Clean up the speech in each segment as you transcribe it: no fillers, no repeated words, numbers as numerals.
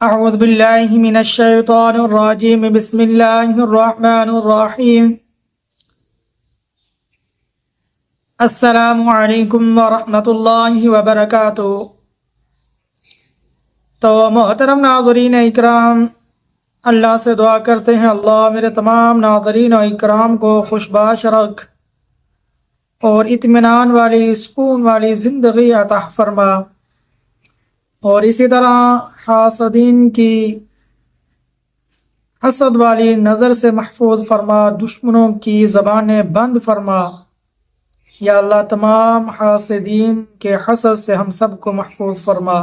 أعوذ بالله من الشيطان الرجيم بسم الله الرحمن الرحيم السلام علیکم ورحمۃ اللہ وبرکاتہ۔ تو محترم ناظرین اکرام، اللہ سے دعا کرتے ہیں اللہ میرے تمام ناظرین و اکرام کو خوشباش رکھ اور اطمینان والی سکون والی زندگی عطا فرما، اور اسی طرح حاسدین کی حسد والی نظر سے محفوظ فرما، دشمنوں کی زبانیں بند فرما۔ یا اللہ تمام حاسدین کے حسد سے ہم سب کو محفوظ فرما۔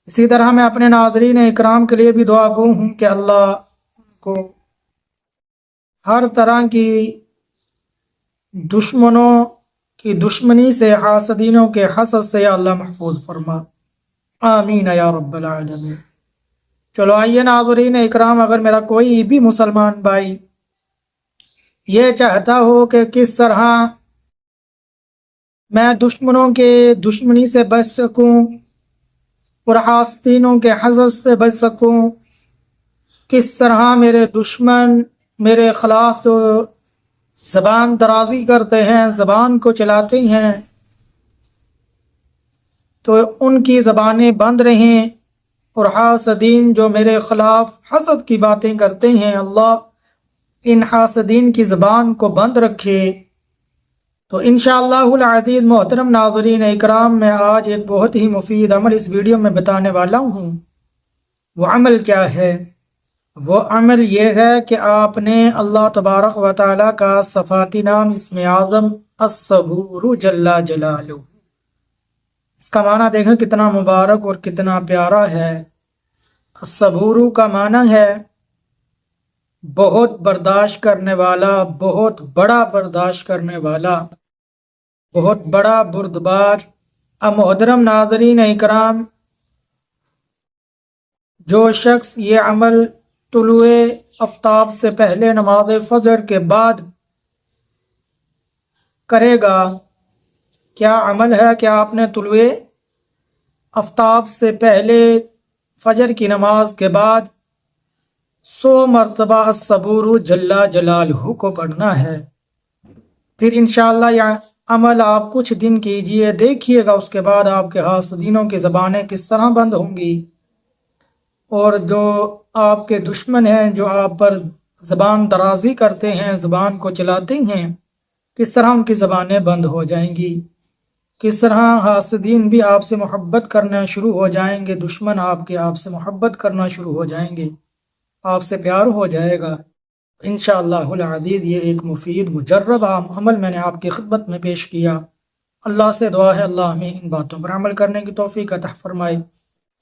اسی طرح میں اپنے ناظرین اکرام کے لیے بھی دعا گو ہوں کہ اللہ ان کو ہر طرح کی دشمنوں کی دشمنی سے، حاسدینوں کے حسد سے یا اللہ محفوظ فرما، آمین یا رب العالمین۔ چلو آئیے ناظرین اکرام، اگر میرا کوئی بھی مسلمان بھائی یہ چاہتا ہو کہ کس طرح میں دشمنوں کے دشمنی سے بچ سکوں اور حاسدینوں کے حسد سے بچ سکوں، کس طرح میرے دشمن میرے خلاف جو زبان درازی کرتے ہیں، زبان کو چلاتے ہیں، تو ان کی زبانیں بند رہیں، اور حاسدین جو میرے خلاف حسد کی باتیں کرتے ہیں، اللہ ان حاسدین کی زبان کو بند رکھے۔ تو انشاءاللہ العزیز محترم ناظرین اکرام، میں آج ایک بہت ہی مفید عمل اس ویڈیو میں بتانے والا ہوں۔ وہ عمل کیا ہے؟ وہ عمل یہ ہے کہ آپ نے اللہ تبارک و تعالی کا صفاتی نام اسم اعظم الصبور جل جلالہ، اس کا معنی دیکھیں کتنا مبارک اور کتنا پیارا ہے۔ الصبور کا معنی ہے بہت برداشت کرنے والا، بہت بڑا برداشت کرنے والا، بہت بڑا بردبار۔ اب محترم ناظرین اکرام، جو شخص یہ عمل طلوع آفتاب سے پہلے نماز فجر کے بعد کرے گا، کیا عمل ہے کہ آپ نے طلوع آفتاب سے پہلے فجر کی نماز کے بعد 100 مرتبہ الصبور جل جلالہ کو پڑھنا ہے۔ پھر انشاءاللہ یہ عمل آپ کچھ دن کیجئے، دیکھیے گا اس کے بعد آپ کے حاسدینوں کی زبانیں کس طرح بند ہوں گی، اور جو آپ کے دشمن ہیں، جو آپ پر زبان درازی کرتے ہیں، زبان کو چلاتے ہیں، کس طرح ان کی زبانیں بند ہو جائیں گی، کس طرح حاسدین بھی آپ سے محبت کرنا شروع ہو جائیں گے، دشمن آپ سے محبت کرنا شروع ہو جائیں گے، آپ سے پیار ہو جائے گا۔ انشاءاللہ العزیز یہ ایک مفید مجرب عمل میں نے آپ کی خدمت میں پیش کیا۔ اللہ سے دعا ہے اللہ ہمیں ان باتوں پر عمل کرنے کی توفیق عطا فرمائے۔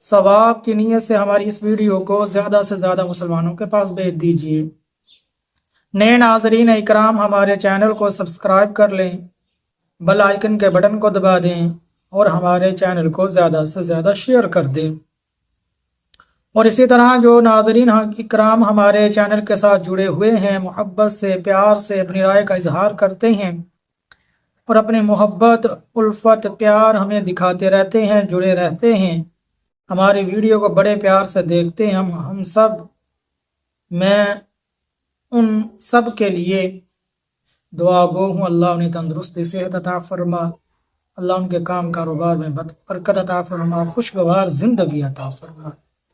ثواب کی نیت سے ہماری اس ویڈیو کو زیادہ سے زیادہ مسلمانوں کے پاس بھیج دیجیے۔ نئے ناظرین اکرام ہمارے چینل کو سبسکرائب کر لیں، بیل آئیکن کے بٹن کو دبا دیں، اور ہمارے چینل کو زیادہ سے زیادہ شیئر کر دیں۔ اور اسی طرح جو ناظرین اکرام ہمارے چینل کے ساتھ جڑے ہوئے ہیں، محبت سے پیار سے اپنی رائے کا اظہار کرتے ہیں، اور اپنی محبت الفت پیار ہمیں دکھاتے رہتے ہیں، جڑے رہتے ہیں، ہماری ویڈیو کو بڑے پیار سے دیکھتے ہیں، ہم سب، میں ان سب کے لیے دعا گو ہوں اللہ انہیں تندرستی صحت عطا فرما، اللہ ان کے کام کاروبار میں برکت عطا فرما، خوشگوار زندگی عطا فرما،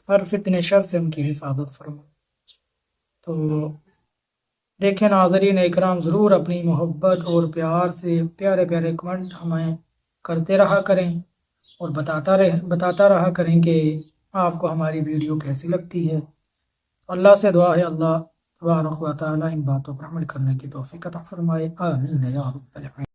ہر فتنے شر سے ان کی حفاظت فرما۔ تو دیکھیں ناظرین اکرام، ضرور اپنی محبت اور پیار سے پیارے پیارے کمنٹ ہمیں کرتے رہا کریں، اور بتاتا رہا کریں کہ آپ کو ہماری ویڈیو کیسی لگتی ہے۔ اللہ سے دعا ہے اللہ تبارک و تعالی ان باتوں پر عمل کرنے کی توفیق عطا فرمائے، آمین یا رب العالمین۔